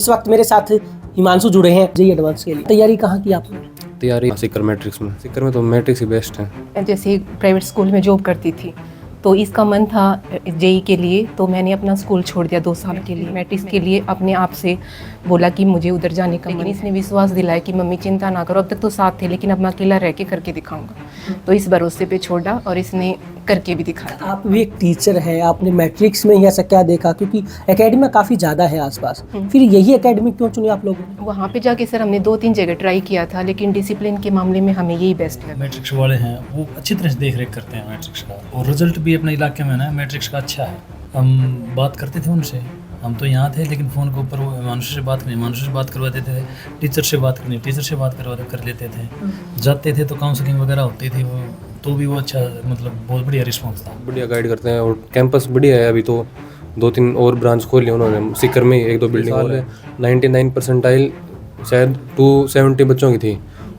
इस वक्त मेरे साथ हिमांशु जुड़े हैं जेईई एडवांस के लिए। तैयारी कहाँ की आपने? तैयारी सीकर में तो मैट्रिक्स ही बेस्ट है। जैसे प्राइवेट स्कूल में जॉब करती थी तो इसका मन था जेईई के लिए, तो मैंने अपना स्कूल छोड़ दिया 2 साल के लिए। मैट्रिक्स के लिए अपने आप से बोला कि मुझे उधर जाने का मन। इसने विश्वास दिलाया कि मम्मी चिंता ना करो, अब तक तो साथ थे लेकिन अब मैं अकेला रह के करके दिखाऊंगा। तो इस भरोसे पे छोड़ा और इसने करके भी दिखाया। आप भी एक टीचर हैं, आपने मैट्रिक्स में ही ऐसा क्या देखा, क्योंकि एकेडमी काफ़ी ज़्यादा है आसपास, फिर यही एकेडमी क्यों चुनी आप लोगों ने? वहाँ पे जाके सर हमने 2-3 जगह ट्राई किया था, लेकिन डिसिप्लिन के मामले में हमें यही बेस्ट लगा। मैट्रिक्स वाले हैं वो अच्छी तरह से देख रेख करते हैं मैट्रिक्स का, और रिजल्ट भी अपने इलाके में ना मैट्रिक्स का अच्छा है। हम बात करते थे उनसे, हम तो यहाँ थे लेकिन फ़ोन के ऊपर वो हिमांशु से बात करवा देते थे, टीचर से बात कर लेते थे। जाते थे तो काउंसलिंग वगैरह होती थी, वो तो भी वो अच्छा, मतलब बहुत बढ़िया रिस्पॉन्स था। बढ़िया गाइड करते हैं और कैंपस बढ़िया है। अभी तो 2-3 और ब्रांच खोल ली उन्होंने सीकर में, 1-2 बिल्डिंग और है। 99 परसेंटाइल शायद 270 बच्चों की थी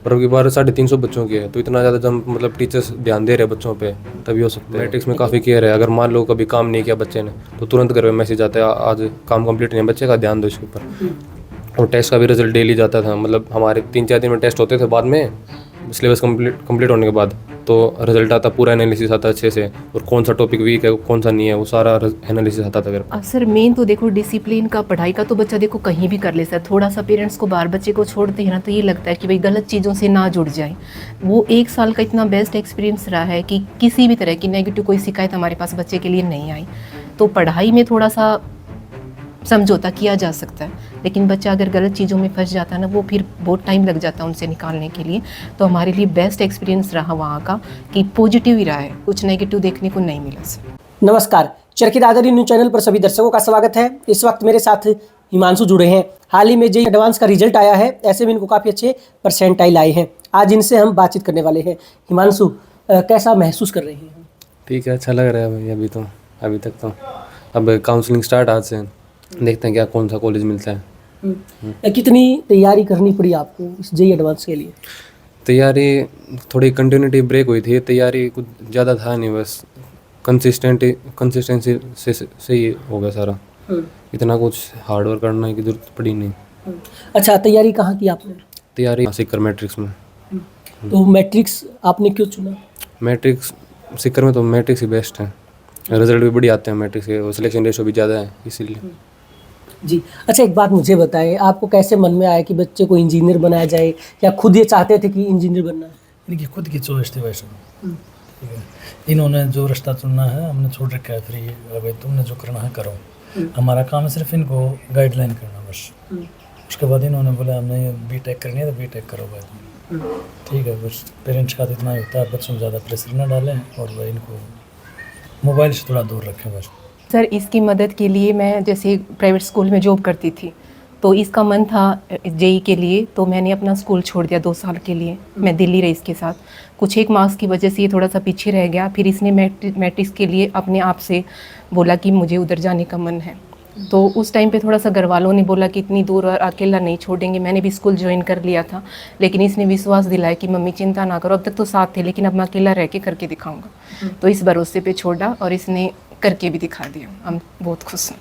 और अबकी बार 350 बच्चों की है। तो इतना ज़्यादा जब मतलब टीचर्स ध्यान दे रहे हैं बच्चों पे तभी हो सकता है। मैट्रिक्स में काफ़ी केयर है। अगर मान लो कभी काम नहीं किया बच्चे ने तो तुरंत घर में मैसेज आता है, आज काम कंप्लीट नहीं है बच्चे का, ध्यान दो इसके ऊपर। और टेस्ट का भी रिजल्ट डेली जाता था, मतलब हमारे 3-4 दिन में टेस्ट होते थे बाद में सिलेबस कंप्लीट होने के बाद, तो रिजल्ट आता, पूरा एनालिसिस आता अच्छे से, और कौन सा टॉपिक वीक है कौन सा नहीं है वो सारा एनालिसिस आता था। सर मेन तो देखो डिसिप्लिन का, पढ़ाई का तो बच्चा देखो कहीं भी कर ले सर। थोड़ा सा पेरेंट्स को बाहर बच्चे को छोड़ते हैं ना तो ये लगता है कि भाई गलत चीज़ों से ना जुड़ जाए। वो 1 साल का इतना बेस्ट एक्सपीरियंस रहा है कि किसी भी तरह की नेगेटिव कोई शिकायत हमारे पास बच्चे के लिए नहीं आई। तो पढ़ाई में थोड़ा सा समझौता किया जा सकता है, लेकिन बच्चा अगर गलत चीज़ों में फंस जाता है ना, वो फिर बहुत टाइम लग जाता है उनसे निकालने के लिए। तो हमारे लिए बेस्ट एक्सपीरियंस रहा वहाँ का कि पॉजिटिव ही रहा है, कुछ नेगेटिव देखने को नहीं मिला सर। नमस्कार, चरखी दादरी न्यूज़ चैनल पर सभी दर्शकों का स्वागत है। इस वक्त मेरे साथ हिमांशु जुड़े हैं। हाल ही में जेईई एडवांस का रिजल्ट आया है, ऐसे में इनको काफ़ी अच्छे परसेंटाइल आए हैं। आज इनसे हम बातचीत करने वाले हैं। हिमांशु, कैसा महसूस कर रहे हैं? ठीक है, अच्छा लग रहा है भाई। अभी तक तो अब काउंसलिंग स्टार्ट आज से, देखते हैं क्या कौन सा कॉलेज मिलता है। कितनी तैयारी करनी पड़ी आपको इस जेईई एडवांस के लिए? तैयारी थोड़ी कंटिन्यूटी ब्रेक हुई थी, तैयारी कुछ ज़्यादा था नहीं, बस कंसिस्टेंसी से ही हो गया सारा। इतना कुछ हार्ड वर्क करने की जरूरत पड़ी नहीं। अच्छा, तैयारी कहाँ की आपने? तैयारी सीकर मैट्रिक्स में। तो मैट्रिक्स आपने क्यों चुना? मैट्रिक्स सीकर में तो मैट्रिक्स ही बेस्ट है, रिजल्ट भी बढ़िया आते हैं मैट्रिक्स के, और सिलेक्शन रेशो भी ज़्यादा है इसीलिए। जी, अच्छा एक बात मुझे बताएं, आपको कैसे मन में आया कि बच्चे को इंजीनियर बनाया जाए, या खुद ये चाहते थे कि इंजीनियर बनना है? इनकी खुद की चॉइस थी वैसे, ठीक है। इन्होंने जो रास्ता चुनना है हमने छोड़ रखा है फ्री, अगर तुमने जो करना है करो। हमारा काम है सिर्फ इनको गाइडलाइन करना बस। उसके बाद इन्होंने बोला हमने बीटेक करनी है तो बीटेक करो भाई, ठीक है। बस पेरेंट्स का तो इतना ही होता है, बच्चों को ज़्यादा प्रेशर ना डालें और वह इनको मोबाइल से थोड़ा दूर रखें बस। सर इसकी मदद के लिए मैं जैसे प्राइवेट स्कूल में जॉब करती थी तो इसका मन था जेईई के लिए, तो मैंने अपना स्कूल छोड़ दिया 2 साल के लिए। मैं दिल्ली रही इसके साथ, कुछ एक मार्क्स की वजह से ये थोड़ा सा पीछे रह गया। फिर इसने मैट्रिक्स के लिए अपने आप से बोला कि मुझे उधर जाने का मन है। तो उस टाइम पे थोड़ा सा घर वालों ने बोला कि इतनी दूर और अकेला नहीं छोड़ेंगे। मैंने भी स्कूल ज्वाइन कर लिया था, लेकिन इसने विश्वास दिलाया कि मम्मी चिंता ना करो, अब तक तो साथ थे लेकिन अब मैं अकेला रह के करके दिखाऊंगा। तो इस भरोसे पे छोड़ा और इसने करके भी दिखा दिया। हम बहुत खुश हैं।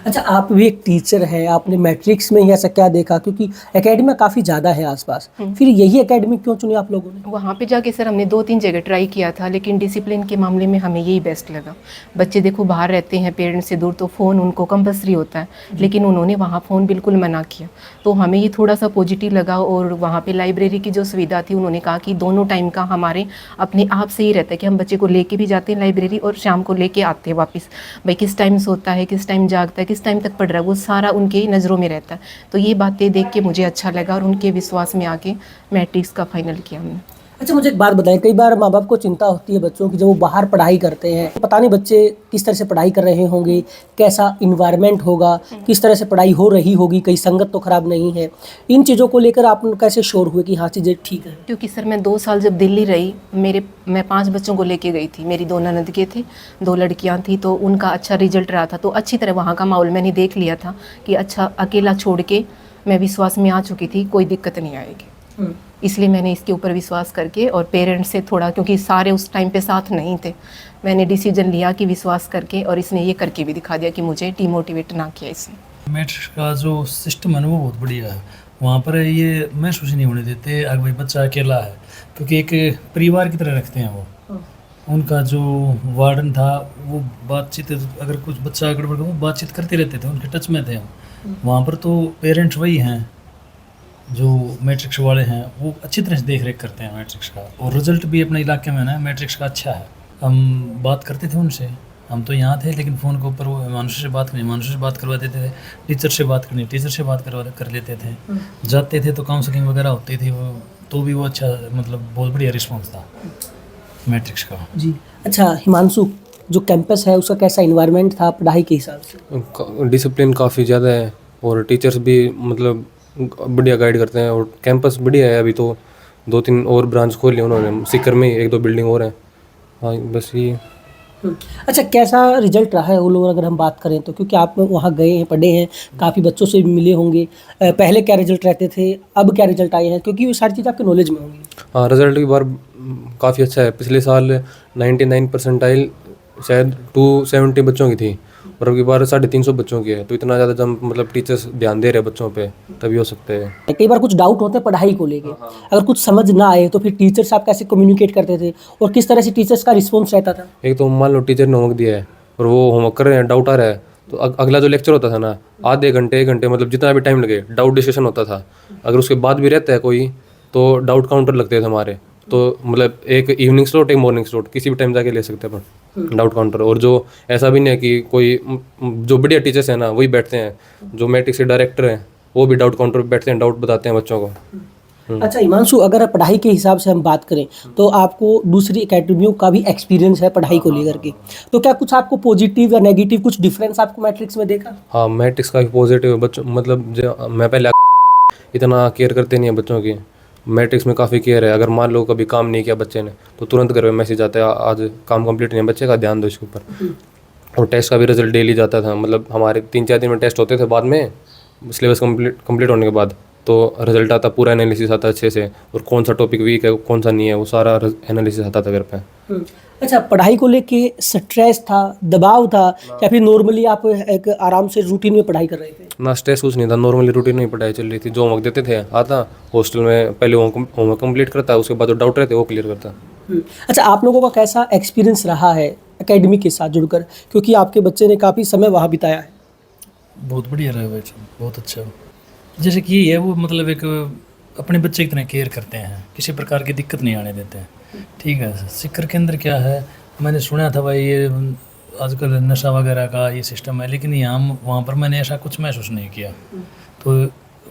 अच्छा, आप भी एक टीचर हैं, आपने मैट्रिक्स में ही ऐसा क्या देखा, क्योंकि एकेडमी काफ़ी ज़्यादा है आसपास, फिर यही एकेडमी क्यों चुनी आप लोगों ने? वहाँ पे जाके सर हमने 2-3 जगह ट्राई किया था, लेकिन डिसिप्लिन के मामले में हमें यही बेस्ट लगा। बच्चे देखो बाहर रहते हैं पेरेंट्स से दूर, तो फ़ोन उनको कंपल्सरी होता है, लेकिन उन्होंने वहाँ फ़ोन बिल्कुल मना किया। तो हमें ये थोड़ा सा पॉजिटिव लगा। और वहाँ पे लाइब्रेरी की जो सुविधा थी, उन्होंने कहा कि दोनों टाइम का हमारे अपने आप से ही रहता है कि हम बच्चे को लेके भी जाते हैं लाइब्रेरी और शाम को लेके आते हैं वापस। भाई किस टाइम सोता है, किस टाइम जागता है, किस टाइम तक पढ़ रहा है, वो सारा उनके नज़रों में रहता है। तो ये बातें देख के मुझे अच्छा लगा और उनके विश्वास में आके मैट्रिक्स का फाइनल किया हमने। अच्छा, मुझे एक बात बताएं, कई बार माँ बाप को चिंता होती है बच्चों की, जब वो बाहर पढ़ाई करते हैं, पता नहीं बच्चे किस तरह से पढ़ाई कर रहे होंगे, कैसा इन्वायरमेंट होगा, किस तरह से पढ़ाई हो रही होगी, कहीं संगत तो खराब नहीं है। इन चीज़ों को लेकर आप कैसे श्योर हुए कि हाँ चीज़ें ठीक है? क्योंकि सर मैं 2 साल जब दिल्ली रही, मैं 5 बच्चों को लेके गई थी। मेरी 2 ननद के थे, 2 लड़कियां थी, तो उनका अच्छा रिजल्ट रहा था। तो अच्छी तरह वहाँ का माहौल मैंने देख लिया था कि अच्छा अकेला छोड़ के मैं विश्वास में आ चुकी थी, कोई दिक्कत नहीं आएगी। इसलिए मैंने इसके ऊपर विश्वास करके, और पेरेंट्स से थोड़ा, क्योंकि सारे उस टाइम पे साथ नहीं थे, मैंने डिसीजन लिया कि विश्वास करके, और इसने ये करके भी दिखा दिया कि मुझे डिमोटिवेट ना किया इसने। मैट्रिक्स का जो सिस्टम है ना वो बहुत बढ़िया है। वहाँ पर ये महसूस नहीं होने देते अगर भाई बच्चा अकेला है, क्योंकि एक परिवार की तरह रखते हैं वो। उनका जो वार्डन था वो बातचीत, अगर कुछ बच्चा गड़बड़ वो बातचीत करते रहते थे, उनके टच में थे हम। वहाँ पर तो पेरेंट्स वही हैं जो मैट्रिक्स वाले हैं, वो अच्छी तरह से देख रेख करते हैं मैट्रिक्स का। और रिजल्ट भी अपने इलाके में ना मैट्रिक्स का अच्छा है। हम बात करते थे उनसे, हम तो यहाँ थे लेकिन फ़ोन के ऊपर वो हिमांशु से बात करनी, हिमांशु से बात करवा देते थे, टीचर से बात करनी, टीचर से बात कर लेते थे। जाते थे तो काउंसलिंग वगैरह होती थी वो, तो भी वो अच्छा, मतलब बहुत बढ़िया रिस्पॉन्स था मैट्रिक्स का। जी। अच्छा हिमांशु, जो कैंपस है उसका कैसा इन्वायरमेंट था पढ़ाई के हिसाब से? डिसिप्लिन काफ़ी ज़्यादा है और टीचर्स भी मतलब बढ़िया गाइड करते हैं और कैंपस बढ़िया है। अभी तो 2-3 और ब्रांच खोल लिए उन्होंने, सीकर में 1-2 बिल्डिंग और हैं। हाँ बस ये। अच्छा कैसा रिजल्ट रहा है वो लोग अगर हम बात करें तो, क्योंकि आप वहाँ गए हैं, पढ़े हैं, काफ़ी बच्चों से भी मिले होंगे, पहले क्या रिजल्ट रहते थे, अब क्या रिजल्ट आए हैं, क्योंकि वो सारी चीज़ आपके नॉलेज में होंगी। हाँ रिजल्ट की बार काफ़ी अच्छा है। पिछले साल 99 परसेंटाइल शायद 270 बच्चों की थी और अब की बार 350 बच्चों की है। तो इतना ज़्यादा जब मतलब टीचर्स ध्यान दे रहे हैं बच्चों पे तभी हो सकते हैं। कई बार कुछ डाउट होते हैं पढ़ाई को लेके, अगर कुछ समझ ना आए तो फिर टीचर से आप कैसे कम्युनिकेट करते थे और किस तरह से टीचर्स का रिस्पॉन्स रहता था? एक तो मान लो टीचर ने होमवर्क दिया है और वो होमवर्क कर रहे हैं, डाउट आ रहा है, तो अगला जो लेक्चर होता था ना, आधे घंटे 1 घंटे मतलब जितना भी टाइम लगे डाउट डिस्कशन होता था। अगर उसके बाद भी रहता है कोई तो डाउट काउंटर लगते थे हमारे। तो मतलब एक इवनिंग स्लॉट, एक मॉर्निंग स्लॉट, किसी भी टाइम जाके ले सकते हैं अपन डाउट काउंटर। और जो ऐसा भी नहीं है कि कोई जो बढ़िया टीचर्स हैं ना वही बैठते हैं, जो मैट्रिक्स के डायरेक्टर हैं वो भी डाउट काउंटर पे बैठते हैं, डाउट बताते हैं बच्चों को। अच्छा हिमांशु, अगर पढ़ाई के हिसाब से हम बात करें तो आपको दूसरी एकेडमियों का भी एक्सपीरियंस है पढ़ाई को लेकर के, तो क्या कुछ आपको पॉजिटिव या नेगेटिव कुछ डिफरेंस आपको मैट्रिक्स में देखा? हाँ मैट्रिक्स का पॉजिटिव है। बच्चों मतलब जो मैं पहले इतना केयर करते नहीं है बच्चों की, मैट्रिक्स में काफ़ी केयर है। अगर मान लो कभी काम नहीं किया बच्चे ने तो तुरंत घर में मैसेज आता है आज काम कंप्लीट नहीं है बच्चे का, ध्यान दो इसके ऊपर। और टेस्ट का भी रिजल्ट डेली जाता था, मतलब हमारे 3-4 दिन में टेस्ट होते थे बाद में सिलेबस कंप्लीट होने के बाद, तो रिजल्ट आता, पूरा एनालिसिस आता अच्छे से, और कौन सा टॉपिक वीक है कौन सा नहीं है वो सारा एनालिसिस आता था घर पे। अच्छा पढ़ाई को लेके स्ट्रेस था, दबाव था, या फिर नॉर्मली आप एक आराम से रूटीन में पढ़ाई कर रहे थे? ना स्ट्रेस कुछ नहीं था, नॉर्मली रूटीन में पढ़ाई चल रही थी। जो होमवर्क देते थे आता हॉस्टल में, पहले होमवर्क कंप्लीट करता, उसके बाद जो डाउट रहते वो क्लियर करता। अच्छा आप लोगों का कैसा एक्सपीरियंस रहा है एकेडमी के साथ जुड़कर, क्योंकि आपके बच्चे ने काफ़ी समय वहाँ बिताया है? बहुत बढ़िया रहा भाई, बहुत अच्छा। जैसे कि ये वो मतलब एक अपने बच्चे की तरह केयर करते हैं, किसी प्रकार की दिक्कत नहीं आने देते हैं। ठीक है, सीकर के अंदर क्या है, मैंने सुना था भाई ये आजकल नशा वगैरह का ये सिस्टम है, लेकिन यहाँ वहाँ पर मैंने ऐसा कुछ महसूस नहीं किया। तो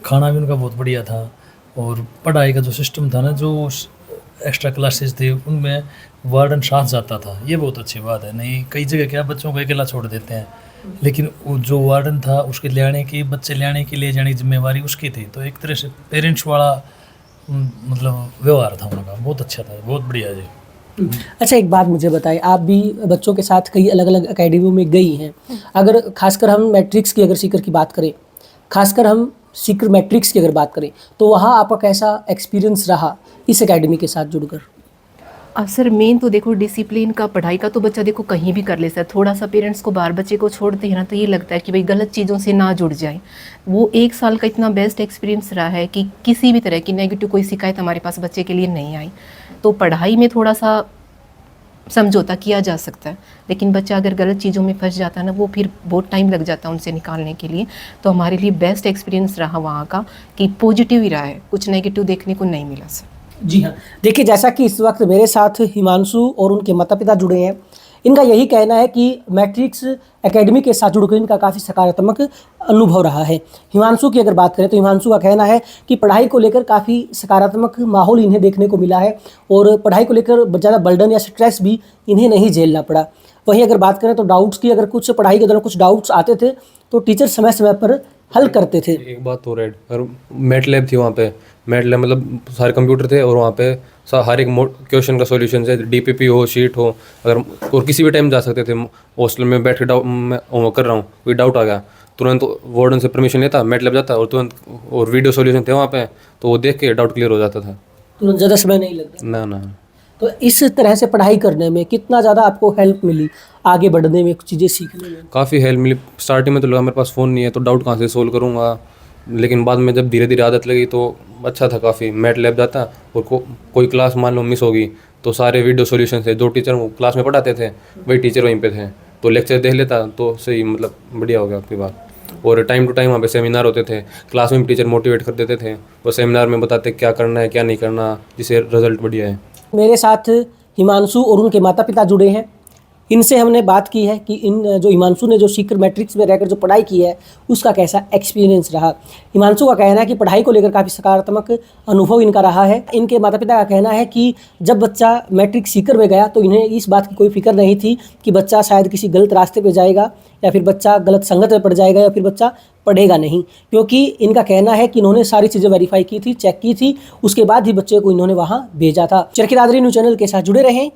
खाना भी उनका बहुत बढ़िया था और पढ़ाई का जो सिस्टम था ना, जो एक्स्ट्रा क्लासेस थे उनमें वार्डन साथ जाता था, ये बहुत अच्छी बात है। नहीं कई जगह क्या बच्चों को अकेला छोड़ देते हैं, लेकिन वो जो वार्डन था उसके बच्चे लाने के लिए जाने की जिम्मेवारी उसकी थी। तो एक तरह से पेरेंट्स वाला मतलब व्यवहार था उनका, बहुत अच्छा था, बहुत बढ़िया जी। अच्छा एक बात मुझे बताएं, आप भी बच्चों के साथ कई अलग अलग एकेडमियों में गई हैं, अगर खासकर हम मैट्रिक्स की अगर सीकर की बात करें, खासकर हम सीकर मैट्रिक्स की अगर बात करें तो वहाँ आपका कैसा एक्सपीरियंस रहा इस एकेडमी के साथ जुड़कर? सर मेन तो देखो डिसिप्लिन का, पढ़ाई का तो बच्चा देखो कहीं भी कर ले सर, थोड़ा सा पेरेंट्स को बाहर बच्चे को छोड़ते हैं ना तो ये लगता है कि भाई गलत चीज़ों से ना जुड़ जाए। वो 1 साल का इतना बेस्ट एक्सपीरियंस रहा है कि किसी भी तरह की नेगेटिव कोई शिकायत हमारे पास बच्चे के लिए नहीं आई। तो पढ़ाई में थोड़ा सा समझौता किया जा सकता है, लेकिन बच्चा अगर गलत चीज़ों में फंस जाता है ना, वो फिर बहुत टाइम लग जाता है उनसे निकालने के लिए। तो हमारे लिए बेस्ट एक्सपीरियंस रहा वहाँ का कि पॉजिटिव ही रहा है, कुछ नेगेटिव देखने को नहीं मिला सर। जी हाँ, देखिए जैसा कि इस वक्त मेरे साथ हिमांशु और उनके माता पिता जुड़े हैं, इनका यही कहना है कि मैट्रिक्स एकेडमी के साथ जुड़कर इनका काफ़ी सकारात्मक अनुभव रहा है। हिमांशु की अगर बात करें तो हिमांशु का कहना है कि पढ़ाई को लेकर काफ़ी सकारात्मक माहौल इन्हें देखने को मिला है और पढ़ाई को लेकर ज़्यादा बर्डन या स्ट्रेस भी इन्हें नहीं झेलना पड़ा। वहीं अगर बात करें तो डाउट्स की, अगर कुछ पढ़ाई के दौरान कुछ डाउट्स आते थे तो टीचर समय समय पर हल करते थे। एक बात और और मैट लैब थी वहाँ पे, मैट लैब मतलब सारे कंप्यूटर थे और वहाँ पे हर एक क्वेश्चन का सॉल्यूशन है, डीपीपी हो, शीट हो, अगर और किसी भी टाइम जा सकते थे। हॉस्टल में बैठ के मैं होमवर्क कर रहा हूँ, कोई डाउट आ गया तुरंत वार्डन से परमिशन लेता, मैट लैब जाता और तुरंत, और वीडियो सॉल्यूशन थे वहाँ पे तो वो देख के डाउट क्लियर हो जाता था। तुरंत ज़्यादा समय नहीं लगता। ना। तो इस तरह से पढ़ाई करने में कितना ज़्यादा आपको हेल्प मिली आगे बढ़ने में, कुछ चीज़ें सीखने में? काफ़ी हेल्प मिली। स्टार्टिंग में तो लगा मेरे पास फ़ोन नहीं है तो डाउट कहाँ से सोल्व करूँगा, लेकिन बाद में जब धीरे धीरे आदत लगी तो अच्छा था काफ़ी। मैट लैब जाता और कोई क्लास मान लो मिस होगी तो सारे वीडियो सॉल्यूशन थे, जो टीचर वो क्लास में पढ़ाते थे वही टीचर वहीं पे थे, तो लेक्चर देख लेता तो सही, मतलब बढ़िया हो गया आपकी बात। और टाइम टू टाइम वहाँ पे सेमिनार होते थे, क्लास में भी टीचर मोटिवेट कर देते थे, वो सेमिनार में बताते क्या करना है क्या नहीं करना, जिससे रिजल्ट बढ़िया है। मेरे साथ हिमांशु और उनके माता पिता जुड़े हैं। इनसे हमने बात की है कि इन जो हिमांशु ने जो सीकर मैट्रिक्स में रहकर जो पढ़ाई की है उसका कैसा एक्सपीरियंस रहा। हिमांशु का कहना है कि पढ़ाई को लेकर काफ़ी सकारात्मक अनुभव इनका रहा है। इनके माता पिता का कहना है कि जब बच्चा मैट्रिक सीकर में गया तो इन्हें इस बात की कोई फिक्र नहीं थी कि बच्चा शायद किसी गलत रास्ते पर जाएगा या फिर बच्चा गलत संगत में पड़ जाएगा या फिर बच्चा पढ़ेगा नहीं, क्योंकि इनका कहना है कि इन्होंने सारी चीज़ें वेरीफाई की थी, चेक की थी, उसके बाद ही बच्चे को इन्होंने वहाँ भेजा था। चरखी दादरी न्यूज़ चैनल के साथ जुड़े रहें।